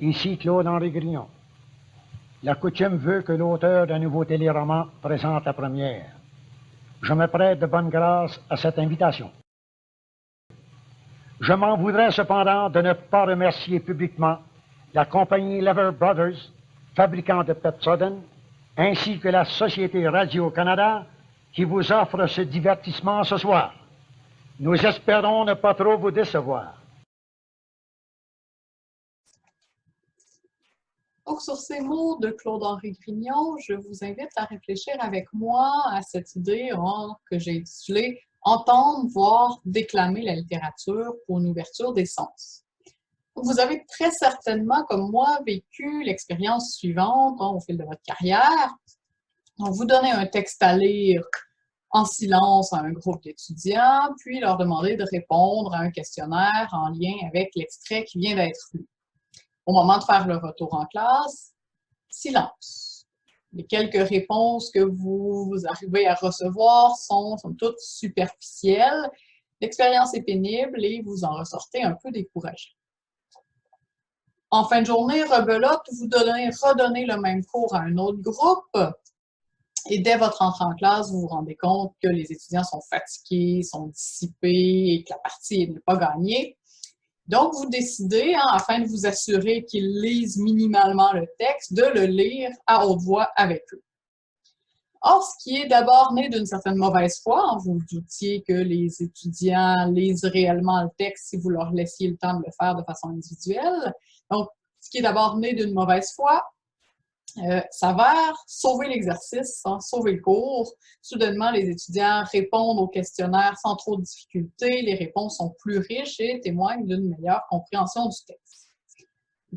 Ici Claude-Henri Grignon. La coutume veut que l'auteur d'un nouveau téléroman présente la première. Je me prête de bonne grâce à cette invitation. Je m'en voudrais cependant de ne pas remercier publiquement la compagnie Lever Brothers, fabricant de Pepsodent, ainsi que la Société Radio-Canada qui vous offre ce divertissement ce soir. Nous espérons ne pas trop vous décevoir. Donc, sur ces mots de Claude-Henri Grignon, je vous invite à réfléchir avec moi à cette idée que j'ai intitulée « Entendre, voir, déclamer la littérature pour une ouverture des sens ». Vous avez très certainement, comme moi, vécu l'expérience suivante au fil de votre carrière. Donc, vous donnez un texte à lire en silence à un groupe d'étudiants, puis leur demander de répondre à un questionnaire en lien avec l'extrait qui vient d'être lu. Au moment de faire le retour en classe, silence. Les quelques réponses que vous arrivez à recevoir sont toutes superficielles. L'expérience est pénible et vous en ressortez un peu découragé. En fin de journée, rebelote, vous redonnez le même cours à un autre groupe et dès votre entrée en classe, vous vous rendez compte que les étudiants sont fatigués, sont dissipés et que la partie n'est pas gagnée. Donc, vous décidez, afin de vous assurer qu'ils lisent minimalement le texte, de le lire à haute voix avec eux. Or, ce qui est d'abord né d'une certaine mauvaise foi, vous vous doutiez que les étudiants lisent réellement le texte si vous leur laissiez le temps de le faire de façon individuelle. Donc, ce qui est d'abord né d'une mauvaise foi, s'avère sauver l'exercice, sauver le cours. Soudainement, les étudiants répondent au questionnaire sans trop de difficultés, les réponses sont plus riches et témoignent d'une meilleure compréhension du texte.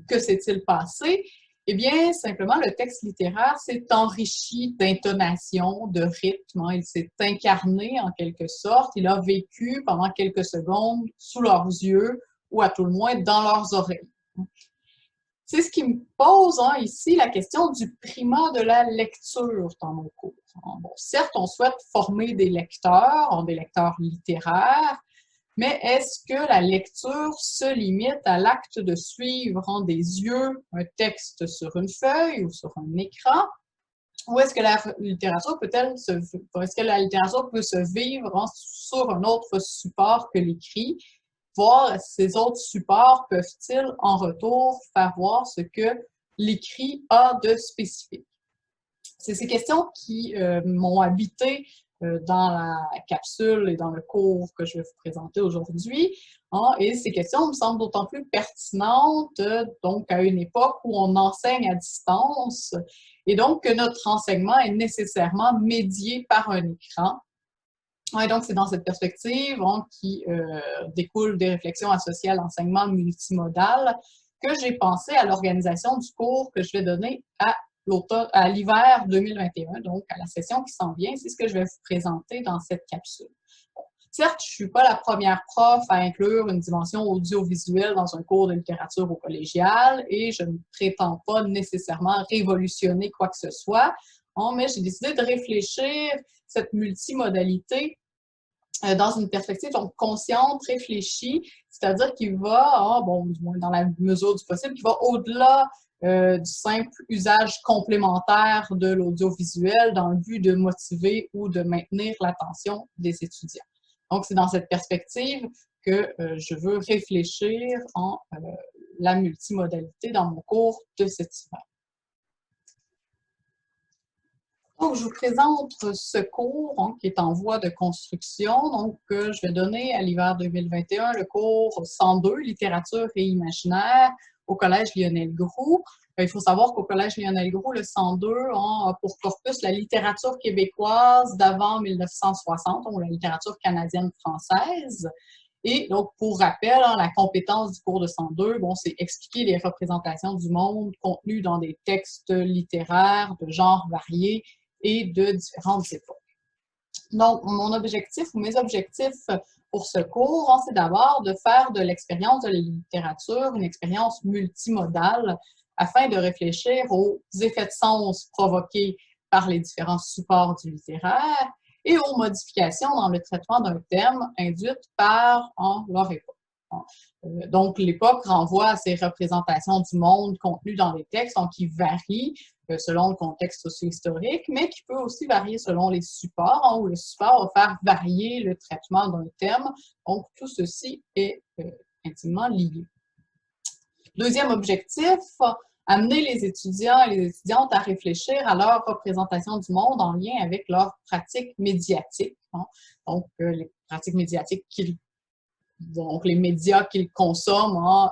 Que s'est-il passé? Eh bien, simplement, le texte littéraire s'est enrichi d'intonation, de rythme, il s'est incarné en quelque sorte, il a vécu pendant quelques secondes sous leurs yeux ou à tout le moins dans leurs oreilles. C'est ce qui me pose ici la question du primat de la lecture dans nos cours. Bon, certes, on souhaite former des lecteurs littéraires, mais est-ce que la lecture se limite à l'acte de suivre des yeux un texte sur une feuille ou sur un écran? Ou est-ce que la littérature peut se vivre sur un autre support que l'écrit? Voir ces autres supports peuvent-ils en retour faire voir ce que l'écrit a de spécifique? C'est ces questions qui m'ont habité dans la capsule et dans le cours que je vais vous présenter aujourd'hui. Et ces questions me semblent d'autant plus pertinentes donc à une époque où on enseigne à distance et donc que notre enseignement est nécessairement médié par un écran. Et donc, c'est dans cette perspective qui découle des réflexions associées à l'enseignement multimodal que j'ai pensé à l'organisation du cours que je vais donner à l'hiver 2021, donc à la session qui s'en vient. C'est ce que je vais vous présenter dans cette capsule. Bon, certes, je ne suis pas la première prof à inclure une dimension audiovisuelle dans un cours de littérature au collégial et je ne prétends pas nécessairement révolutionner quoi que ce soit, mais j'ai décidé de réfléchir cette multimodalité dans une perspective donc consciente, réfléchie, c'est-à-dire qui va, du moins dans la mesure du possible, qui va au-delà du simple usage complémentaire de l'audiovisuel dans le but de motiver ou de maintenir l'attention des étudiants. Donc, c'est dans cette perspective que je veux réfléchir la multimodalité dans mon cours de cet hiver. Donc, je vous présente ce cours qui est en voie de construction. Donc, je vais donner à l'hiver 2021 le cours 102, Littérature et imaginaire, au Collège Lionel Groulx. Il faut savoir qu'au Collège Lionel Groulx, le 102 a pour corpus la littérature québécoise d'avant 1960, donc la littérature canadienne-française. Et donc, pour rappel, la compétence du cours de 102, c'est expliquer les représentations du monde contenues dans des textes littéraires de genres variés et de différentes époques. Donc, mon objectif ou mes objectifs pour ce cours, c'est d'abord de faire de l'expérience de la littérature une expérience multimodale afin de réfléchir aux effets de sens provoqués par les différents supports du littéraire et aux modifications dans le traitement d'un thème induites par leur époque. Donc, l'époque renvoie à ces représentations du monde contenues dans les textes, donc qui varient selon le contexte socio-historique, mais qui peut aussi varier selon les supports, où le support va faire varier le traitement d'un thème. Donc, tout ceci est intimement lié. Deuxième objectif, amener les étudiants et les étudiantes à réfléchir à leur représentation du monde en lien avec leurs pratiques médiatiques. Donc, les pratiques médiatiques donc les médias qu'ils consomment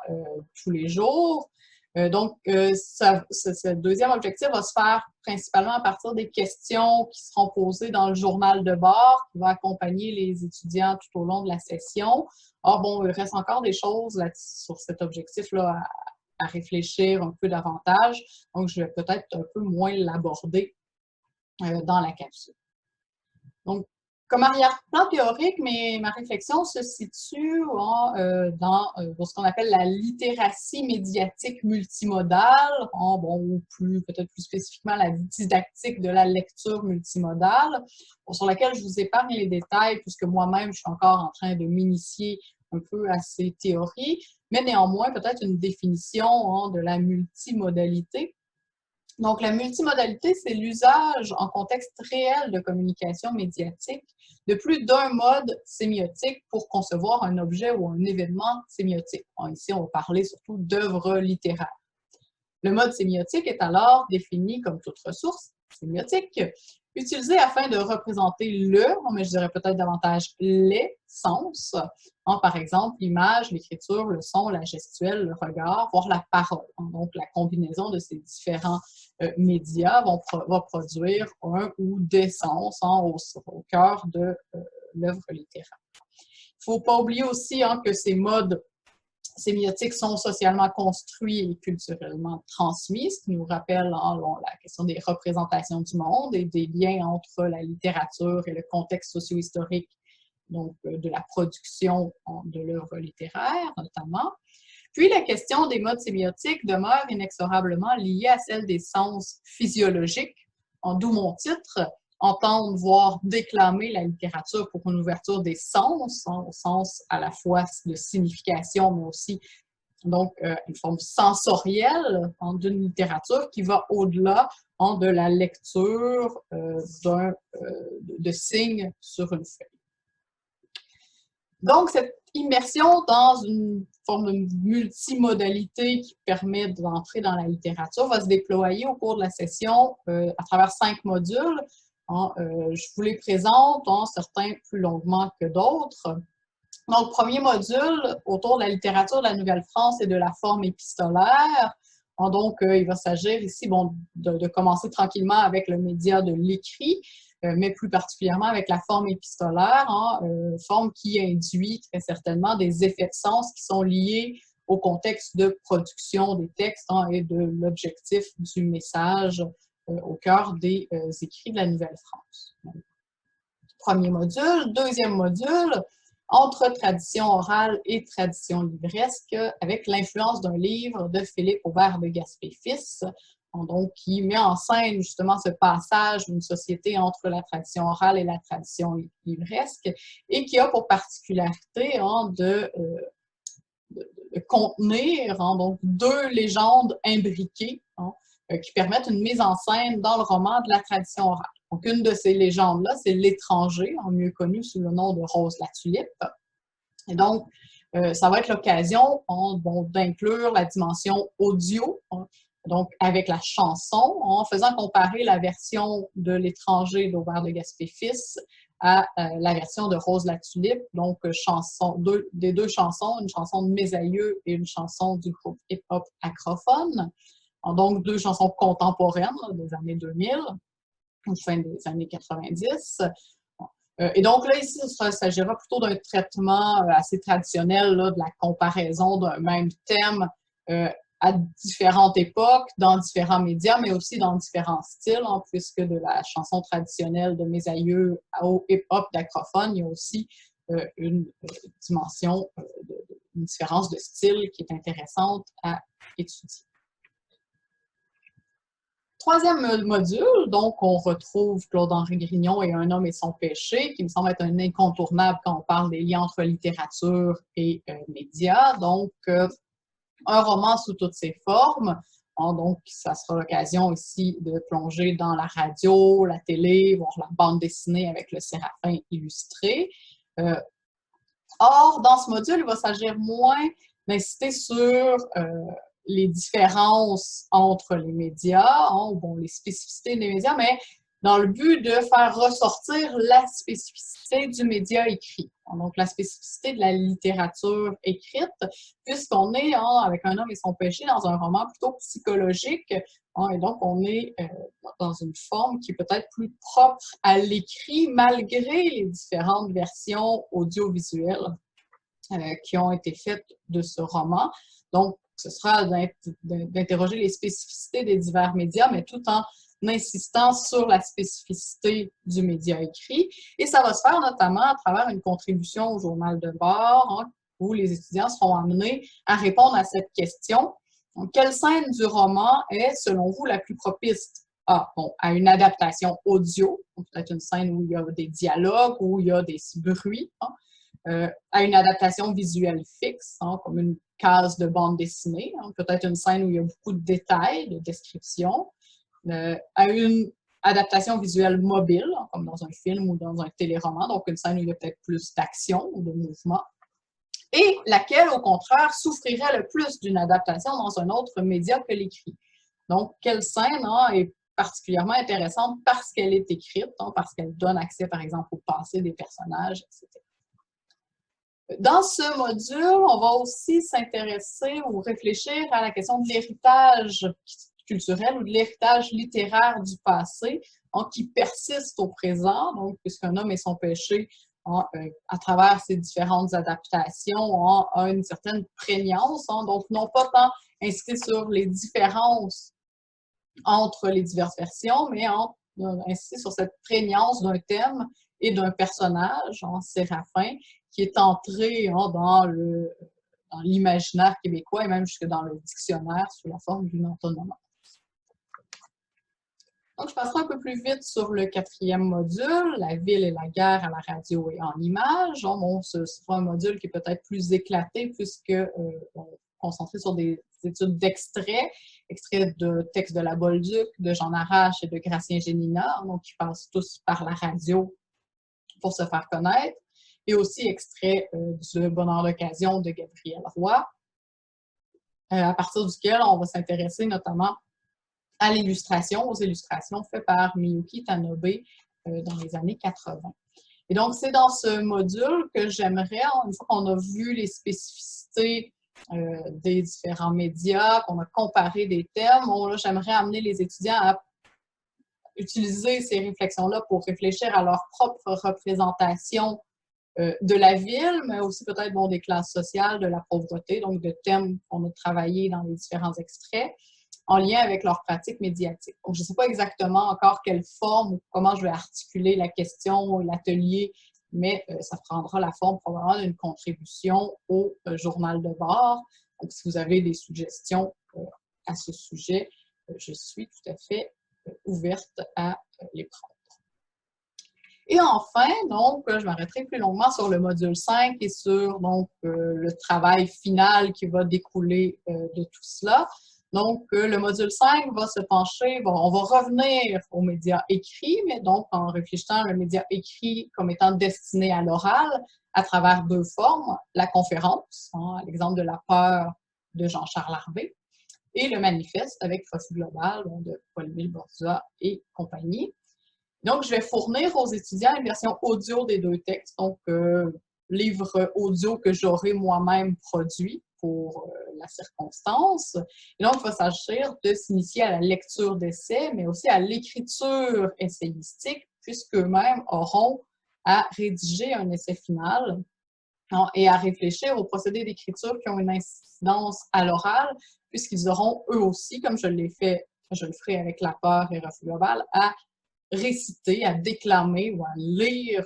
tous les jours. Ce deuxième objectif va se faire principalement à partir des questions qui seront posées dans le journal de bord qui va accompagner les étudiants tout au long de la session. Bon, il reste encore des choses là, sur cet objectif-là à réfléchir un peu davantage, donc je vais peut-être un peu moins l'aborder dans la capsule. Donc, comme arrière-plan théorique, ma réflexion se situe dans ce qu'on appelle la littératie médiatique multimodale, ou peut-être plus spécifiquement la didactique de la lecture multimodale, sur laquelle je vous épargne les détails puisque moi-même, je suis encore en train de m'initier un peu à ces théories, mais néanmoins, peut-être une définition de la multimodalité. Donc, la multimodalité, c'est l'usage en contexte réel de communication médiatique de plus d'un mode sémiotique pour concevoir un objet ou un événement sémiotique. Ici, on va parler surtout d'œuvres littéraires. Le mode sémiotique est alors défini comme toute ressource sémiotique, utilisée afin de représenter mais je dirais peut-être davantage les sens, par exemple l'image, l'écriture, le son, la gestuelle, le regard, voire la parole. Donc, la combinaison de ces différents médias va produire un ou des sens au cœur de l'œuvre littéraire. Il ne faut pas oublier aussi que ces modes sémiotiques sont socialement construits et culturellement transmis, ce qui nous rappelle la question des représentations du monde et des liens entre la littérature et le contexte socio-historique, donc de la production de l'œuvre littéraire notamment. Puis la question des modes sémiotiques demeure inexorablement liée à celle des sens physiologiques, d'où mon titre, entendre, voir, déclamer la littérature pour une ouverture des sens, au sens à la fois de signification, mais aussi donc une forme sensorielle d'une littérature qui va au-delà de la lecture de signes sur une feuille. Donc, cette immersion dans une forme de multimodalité qui permet d'entrer dans la littérature va se déployer au cours de la session à travers 5 modules. Je vous les présente, certains plus longuement que d'autres. Donc, premier module, autour de la littérature de la Nouvelle-France et de la forme épistolaire. Donc, il va s'agir ici de commencer tranquillement avec le média de l'écrit, mais plus particulièrement avec la forme épistolaire, forme qui induit très certainement des effets de sens qui sont liés au contexte de production des textes et de l'objectif du message au cœur des écrits de la Nouvelle-France. Premier module. Deuxième module, entre tradition orale et tradition livresque, avec l'influence d'un livre de Philippe Aubert de Gaspé-Fils, donc qui met en scène justement ce passage d'une société entre la tradition orale et la tradition livresque, et qui a pour particularité de contenir donc 2 légendes imbriquées qui permettent une mise en scène dans le roman de la tradition orale. Donc, une de ces légendes-là, c'est L'étranger, mieux connu sous le nom de Rose la Tulipe. Et donc, ça va être l'occasion d'inclure la dimension audio, donc avec la chanson, en faisant comparer la version de L'étranger d'Aubert de Gaspé-Fils à la version de Rose la Tulipe, donc des 2 chansons, une chanson de Mes Aïeux et une chanson du groupe hip-hop Acrophone. Donc, 2 chansons contemporaines des années 2000, fin des années 90. Et donc là, ici, il s'agira plutôt d'un traitement assez traditionnel de la comparaison d'un même thème à différentes époques, dans différents médias, mais aussi dans différents styles, puisque de la chanson traditionnelle de Mes Aïeux au hip-hop d'Acrophone, il y a aussi une dimension, une différence de style qui est intéressante à étudier. Troisième module, donc on retrouve Claude-Henri Grignon et Un homme et son péché, qui me semble être un incontournable quand on parle des liens entre littérature et médias. Donc, un roman sous toutes ses formes. Donc, ça sera l'occasion ici de plonger dans la radio, la télé, voir la bande dessinée avec le Séraphin illustré. Or, dans ce module, il va s'agir moins d'insister sur les différences entre les médias, ou bon, les spécificités des médias, mais dans le but de faire ressortir la spécificité du média écrit. Donc, la spécificité de la littérature écrite, puisqu'on est, avec Un homme et son péché, dans un roman plutôt psychologique, et donc on est dans une forme qui est peut-être plus propre à l'écrit, malgré les différentes versions audiovisuelles qui ont été faites de ce roman. Donc, ce sera d'interroger les spécificités des divers médias, mais tout en insistant sur la spécificité du média écrit. Et ça va se faire notamment à travers une contribution au journal de bord, où les étudiants seront amenés à répondre à cette question. Donc, quelle scène du roman est, selon vous, la plus propice à une adaptation audio, peut-être une scène où il y a des dialogues, où il y a des bruits, à une adaptation visuelle fixe, comme une case de bande dessinée, peut-être une scène où il y a beaucoup de détails, de descriptions, à une adaptation visuelle mobile, comme dans un film ou dans un téléroman, donc une scène où il y a peut-être plus d'action ou de mouvement, et laquelle, au contraire, souffrirait le plus d'une adaptation dans un autre média que l'écrit. Donc, quelle scène est particulièrement intéressante parce qu'elle est écrite, parce qu'elle donne accès, par exemple, au passé des personnages, etc. Dans ce module, on va aussi s'intéresser ou réfléchir à la question de l'héritage culturel ou de l'héritage littéraire du passé, qui persiste au présent, donc puisqu'Un homme et son péché, à travers ces différentes adaptations, a une certaine prégnance, donc non pas tant insister sur les différences entre les diverses versions, mais insister sur cette prégnance d'un thème et d'un personnage, Séraphin, qui est entré dans l'imaginaire québécois et même jusque dans le dictionnaire sous la forme d'une antonomase. Donc, je passerai un peu plus vite sur le quatrième module, La ville et la guerre à la radio et en images. Bon, ce sera un module qui est peut-être plus éclaté puisque on est concentré sur des études extraits de textes de la Bolduc, de Jean Arrache et de Gratien Génina, donc qui passent tous par la radio pour se faire connaître, et aussi extrait du Bonheur d'occasion de Gabriel Roy, à partir duquel on va s'intéresser notamment à l'illustration, aux illustrations faites par Miyuki Tanobe dans les années 80. Et donc, c'est dans ce module que j'aimerais, une fois qu'on a vu les spécificités des différents médias, qu'on a comparé des thèmes, j'aimerais amener les étudiants à utiliser ces réflexions-là pour réfléchir à leur propre représentation de la ville, mais aussi peut-être des classes sociales, de la pauvreté, donc de thèmes qu'on a travaillés dans les différents extraits, en lien avec leur pratique médiatique. Donc, je ne sais pas exactement encore quelle forme ou comment je vais articuler la question ou l'atelier, mais ça prendra la forme probablement d'une contribution au journal de bord. Donc, si vous avez des suggestions à ce sujet, je suis tout à fait ouverte à les prendre. Et enfin, donc, je m'arrêterai plus longuement sur le module 5 et sur le travail final qui va découler de tout cela. Donc, le module 5 va se pencher, on va revenir aux médias écrits, mais donc en réfléchissant le média écrit comme étant destiné à l'oral à travers deux formes, la conférence, à l'exemple de La peur de Jean-Charles Harvey, et le manifeste avec Refus global de Paul-Émile Borzua et compagnie. Donc, je vais fournir aux étudiants une version audio des deux textes, donc livre audio que j'aurai moi-même produit pour la circonstance. Et donc, il va s'agir de s'initier à la lecture d'essais, mais aussi à l'écriture essayistique, puisqu'eux-mêmes auront à rédiger un essai final et à réfléchir aux procédés d'écriture qui ont une incidence à l'oral, puisqu'ils auront eux aussi, comme je le ferai avec La peur et Refus global, à réciter, à déclamer ou à lire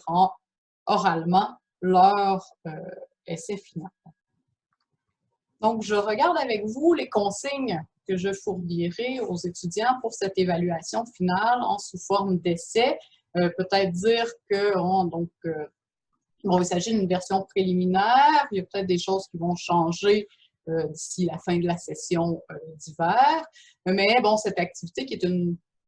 oralement leur essai final. Donc, je regarde avec vous les consignes que je fournirai aux étudiants pour cette évaluation finale sous forme d'essai. Peut-être dire que bon, il s'agit d'une version préliminaire, il y a peut-être des choses qui vont changer d'ici la fin de la session d'hiver, mais bon, cette activité qui est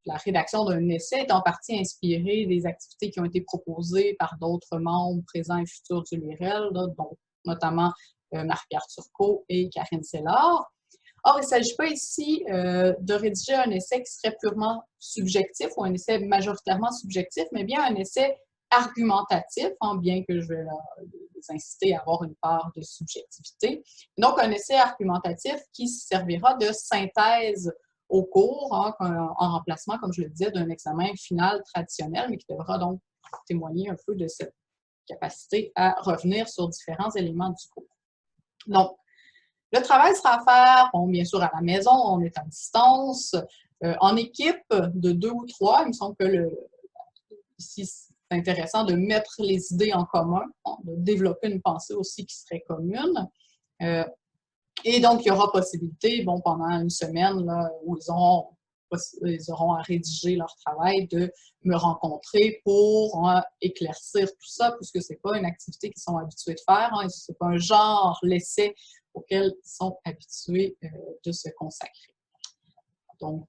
la rédaction d'un essai est en partie inspirée des activités qui ont été proposées par d'autres membres présents et futurs du LIREL, là, dont notamment Marie-Pierre Turcot et Karine Sellard. Or, il ne s'agit pas ici de rédiger un essai qui serait purement subjectif ou un essai majoritairement subjectif, mais bien un essai argumentatif, bien que je vais les inciter à avoir une part de subjectivité. Donc, un essai argumentatif qui servira de synthèse au cours, en remplacement, comme je le disais, d'un examen final traditionnel, mais qui devra donc témoigner un peu de cette capacité à revenir sur différents éléments du cours. Donc, le travail sera à faire, bon, bien sûr, à la maison, on est à distance, en équipe de 2 ou 3. Il me semble que ici, c'est intéressant de mettre les idées en commun, de développer une pensée aussi qui serait commune. Et donc, il y aura possibilité, bon, pendant une semaine, là, où ils auront à rédiger leur travail, de me rencontrer pour éclaircir tout ça, puisque ce n'est pas une activité qu'ils sont habitués de faire, ce n'est pas un genre, l'essai, auquel ils sont habitués de se consacrer. Donc,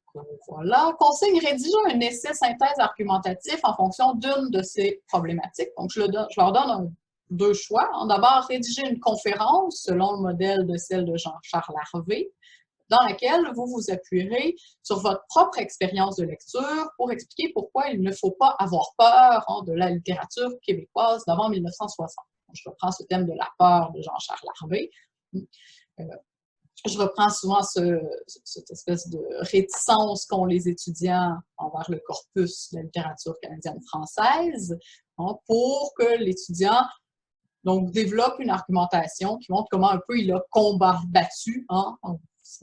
voilà. Consigne rédiger un essai synthèse argumentatif en fonction d'une de ces problématiques. Donc, je leur donne 2 choix. D'abord, rédiger une conférence selon le modèle de celle de Jean-Charles Harvey, dans laquelle vous vous appuierez sur votre propre expérience de lecture pour expliquer pourquoi il ne faut pas avoir peur de la littérature québécoise d'avant 1960. Je reprends ce thème de la peur de Jean-Charles Harvey. Je reprends souvent cette espèce de réticence qu'ont les étudiants envers le corpus de la littérature canadienne-française, pour que l'étudiant développe une argumentation qui montre comment un peu il a combattu,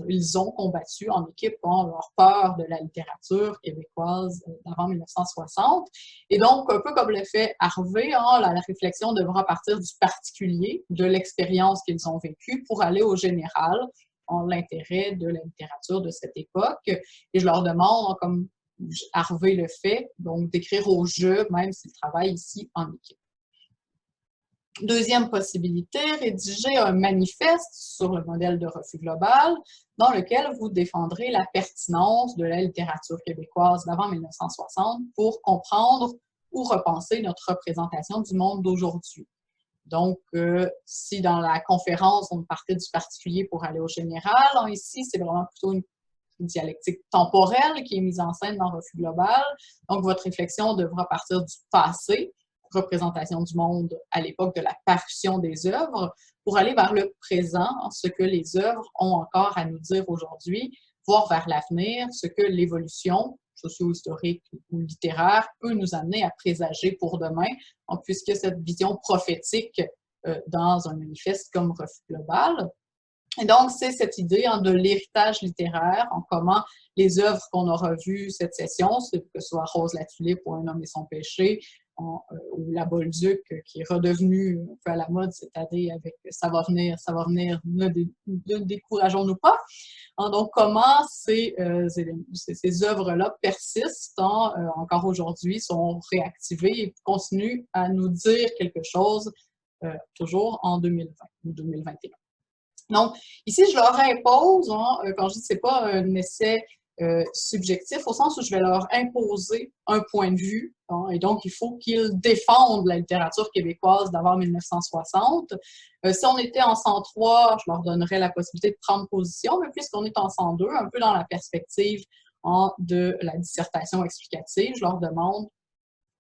ils ont combattu en équipe leur peur de la littérature québécoise d'avant 1960. Et donc, un peu comme le fait Harvey, la réflexion devra partir du particulier, de l'expérience qu'ils ont vécue, pour aller au général, l'intérêt de la littérature de cette époque. Et je leur demande, comme Harvey le fait, donc d'écrire au jeu, même s'ils travaillent ici en équipe. Deuxième possibilité, rédiger un manifeste sur le modèle de refus global dans lequel vous défendrez la pertinence de la littérature québécoise d'avant 1960 pour comprendre ou repenser notre représentation du monde d'aujourd'hui. Donc, si dans la conférence, on partait du particulier pour aller au général, ici, c'est vraiment plutôt une dialectique temporelle qui est mise en scène dans Refus global. Donc, votre réflexion devra partir du passé, représentation du monde à l'époque de la parution des œuvres, pour aller vers le présent, ce que les œuvres ont encore à nous dire aujourd'hui, voire vers l'avenir, ce que l'évolution socio-historique ou littéraire peut nous amener à présager pour demain, puisque cette vision prophétique dans un manifeste comme Refus global. Et donc, c'est cette idée de l'héritage littéraire, comment les œuvres qu'on aura vues cette session, que ce soit Rose la tulipe ou Un homme et son péché, ou La Bolduc, qui est redevenue un peu à la mode cette année avec Ça va venir, ne décourageons-nous pas. Donc, comment ces œuvres-là persistent encore aujourd'hui, sont réactivées et continuent à nous dire quelque chose toujours en 2020 ou 2021. Donc, ici, je leur impose, quand je dis que ce n'est pas un essai subjectif, au sens où je vais leur imposer un point de vue, et donc il faut qu'ils défendent la littérature québécoise d'avant 1960. Si on était en 103, je leur donnerais la possibilité de prendre position, mais puisqu'on est en 102, un peu dans la perspective de la dissertation explicative, je leur demande.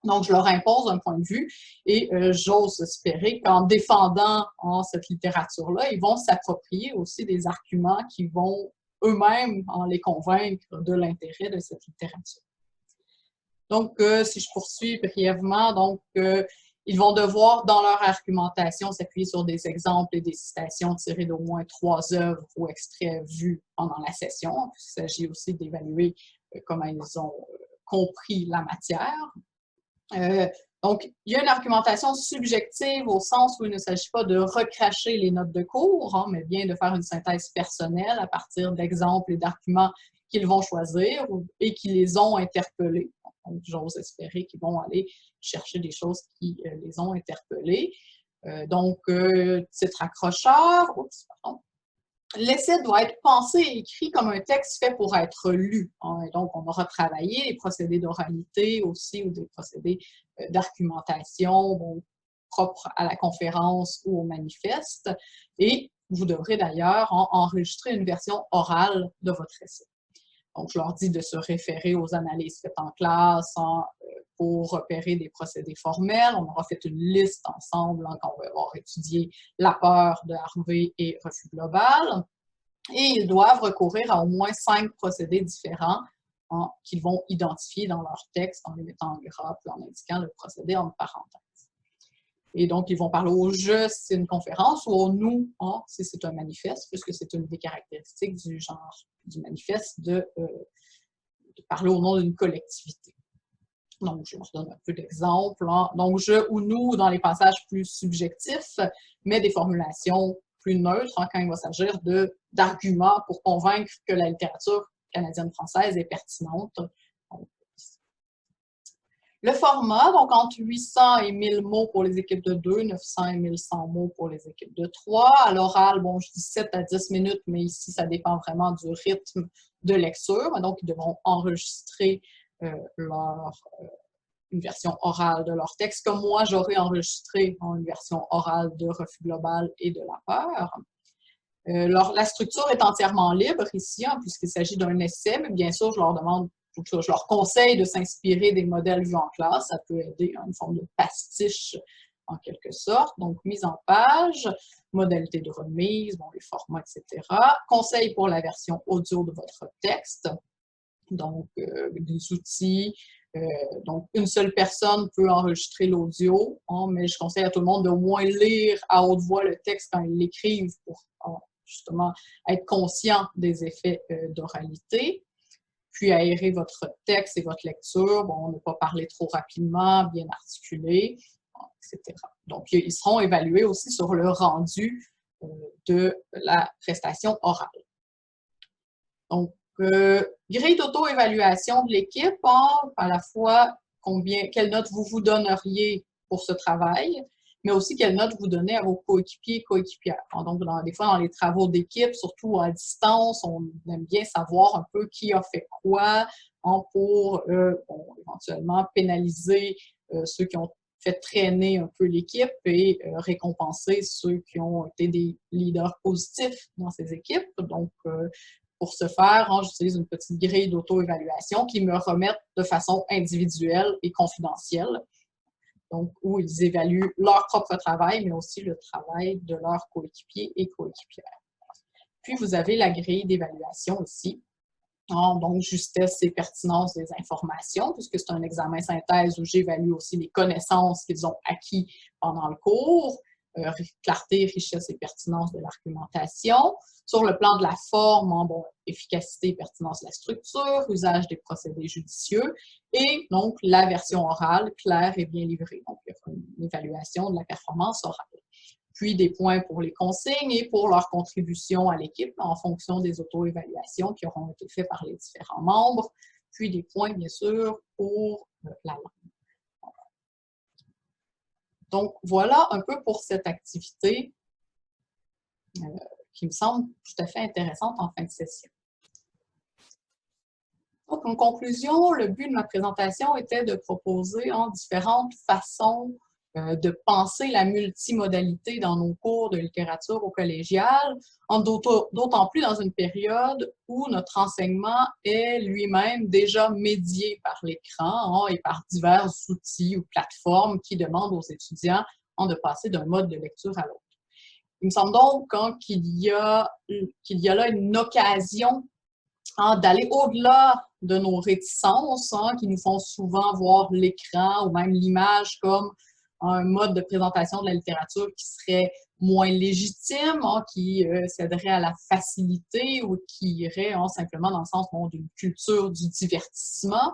Donc, je leur impose un point de vue et j'ose espérer qu'en défendant cette littérature-là, ils vont s'approprier aussi des arguments qui vont eux-mêmes les convaincre de l'intérêt de cette littérature. Donc, si je poursuis brièvement, donc, ils vont devoir, dans leur argumentation, s'appuyer sur des exemples et des citations tirées d'au moins 3 œuvres ou extraits vus pendant la session. Il s'agit aussi d'évaluer comment ils ont compris la matière. Donc, il y a une argumentation subjective au sens où il ne s'agit pas de recracher les notes de cours, hein, mais bien de faire une synthèse personnelle à partir d'exemples et d'arguments qu'ils vont choisir et qui les ont interpellés. Donc, j'ose espérer qu'ils vont aller chercher des choses qui les ont interpellés. Titre accrocheur. Oups, pardon. L'essai doit être pensé et écrit comme un texte fait pour être lu. Hein, et donc, on aura travaillé les procédés d'oralité aussi ou des procédés d'argumentation propres à la conférence ou au manifeste. Et vous devrez d'ailleurs enregistrer une version orale de votre essai. Donc, je leur dis de se référer aux analyses faites en classe pour repérer des procédés formels. On aura fait une liste ensemble quand on va avoir étudié la peur de Harvey et refus global. Et ils doivent recourir à au moins 5 procédés différents qu'ils vont identifier dans leur texte en les mettant en gras puis en indiquant le procédé en parenthèse. Et donc, ils vont parler au « je » si c'est une conférence ou au « nous » si c'est un manifeste, puisque c'est une des caractéristiques du genre du manifeste de parler au nom d'une collectivité. Donc, je leur donne un peu d'exemples. Donc, « je » ou « nous » dans les passages plus subjectifs, mais des formulations plus neutres quand il va s'agir d'arguments pour convaincre que la littérature canadienne-française est pertinente. Donc, le format, donc entre 800 et 1000 mots pour les équipes de 2, 900 et 1100 mots pour les équipes de 3. À l'oral, je dis 7 à 10 minutes, mais ici, ça dépend vraiment du rythme de lecture. Donc, ils devront enregistrer une version orale de leur texte, comme moi, j'aurais enregistré une version orale de refus global et de la peur. La structure est entièrement libre ici, puisqu'il s'agit d'un essai, mais bien sûr, je leur conseille de s'inspirer des modèles vus en classe. Ça peut aider à une forme de pastiche, en quelque sorte. Donc, mise en page, modalité de remise, les formats, etc. Conseil pour la version audio de votre texte. Donc, des outils. Donc, une seule personne peut enregistrer l'audio, mais je conseille à tout le monde d'au moins lire à haute voix le texte quand ils l'écrivent pour justement être conscient des effets d'oralité. Puis aérer votre texte et votre lecture, ne pas parler trop rapidement, bien articulé, etc. Donc, ils seront évalués aussi sur le rendu de la prestation orale. Donc, grille d'auto-évaluation de l'équipe, à la fois quelle note vous vous donneriez pour ce travail, mais aussi quelle note vous donnez à vos coéquipiers et coéquipières. Donc, des fois, dans les travaux d'équipe, surtout à distance, on aime bien savoir un peu qui a fait quoi pour éventuellement pénaliser ceux qui ont fait traîner un peu l'équipe et récompenser ceux qui ont été des leaders positifs dans ces équipes. Donc, pour ce faire, j'utilise une petite grille d'auto-évaluation qui me remet de façon individuelle et confidentielle. Donc, où ils évaluent leur propre travail, mais aussi le travail de leurs coéquipiers et coéquipières. Puis, vous avez la grille d'évaluation ici. Donc, justesse et pertinence des informations, puisque c'est un examen synthèse où j'évalue aussi les connaissances qu'ils ont acquis pendant le cours. Clarté, richesse et pertinence de l'argumentation. Sur le plan de la forme, efficacité et pertinence de la structure, usage des procédés judicieux, et donc la version orale, claire et bien livrée. Donc, il y a une évaluation de la performance orale. Puis des points pour les consignes et pour leur contribution à l'équipe en fonction des auto-évaluations qui auront été faites par les différents membres. Puis des points, bien sûr, pour la langue. Donc, voilà un peu pour cette activité qui me semble tout à fait intéressante en fin de session. Donc, en conclusion, le but de ma présentation était de proposer différentes façons de penser la multimodalité dans nos cours de littérature au collégial, d'autant plus dans une période où notre enseignement est lui-même déjà médié par l'écran et par divers outils ou plateformes qui demandent aux étudiants de passer d'un mode de lecture à l'autre. Il me semble donc qu'il y a là une occasion d'aller au-delà de nos réticences qui nous font souvent voir l'écran ou même l'image comme un mode de présentation de la littérature qui serait moins légitime, qui céderait à la facilité ou qui irait simplement dans le sens d'une culture du divertissement.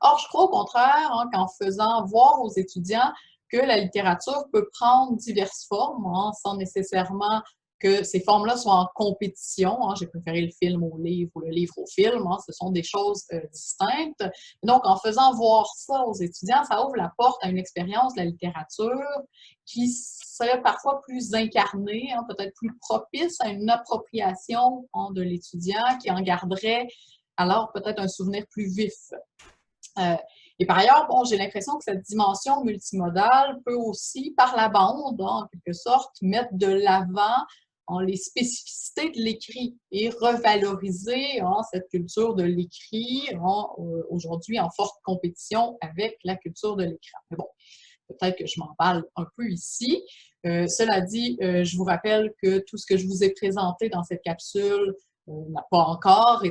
Or, je crois au contraire qu'en faisant voir aux étudiants que la littérature peut prendre diverses formes, sans nécessairement que ces formes-là soient en compétition. J'ai préféré le film au livre ou le livre au film. Ce sont des choses distinctes. Donc, en faisant voir ça aux étudiants, ça ouvre la porte à une expérience de la littérature qui serait parfois plus incarnée, peut-être plus propice à une appropriation de l'étudiant qui en garderait alors peut-être un souvenir plus vif. Et par ailleurs, j'ai l'impression que cette dimension multimodale peut aussi, par la bande, en quelque sorte, mettre de l'avant les spécificités de l'écrit et revaloriser cette culture de l'écrit aujourd'hui en forte compétition avec la culture de l'écran. Mais bon, peut-être que je m'emballe un peu ici. Cela dit, je vous rappelle que tout ce que je vous ai présenté dans cette capsule n'a pas encore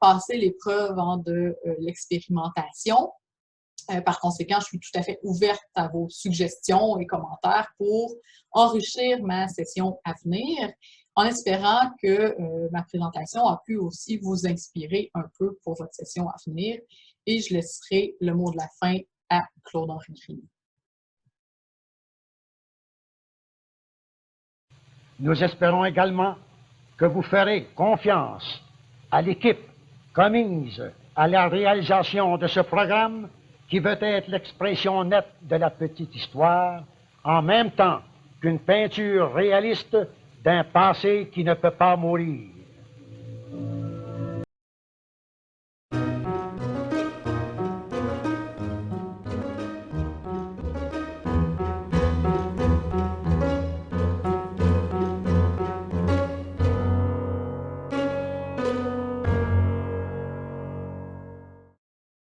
passé l'épreuve de l'expérimentation. Par conséquent, je suis tout à fait ouverte à vos suggestions et commentaires pour enrichir ma session à venir, en espérant que ma présentation a pu aussi vous inspirer un peu pour votre session à venir. Et je laisserai le mot de la fin à Claude-Henri Grigny. Nous espérons également que vous ferez confiance à l'équipe commise à la réalisation de ce programme qui veut être l'expression nette de la petite histoire, en même temps qu'une peinture réaliste d'un passé qui ne peut pas mourir.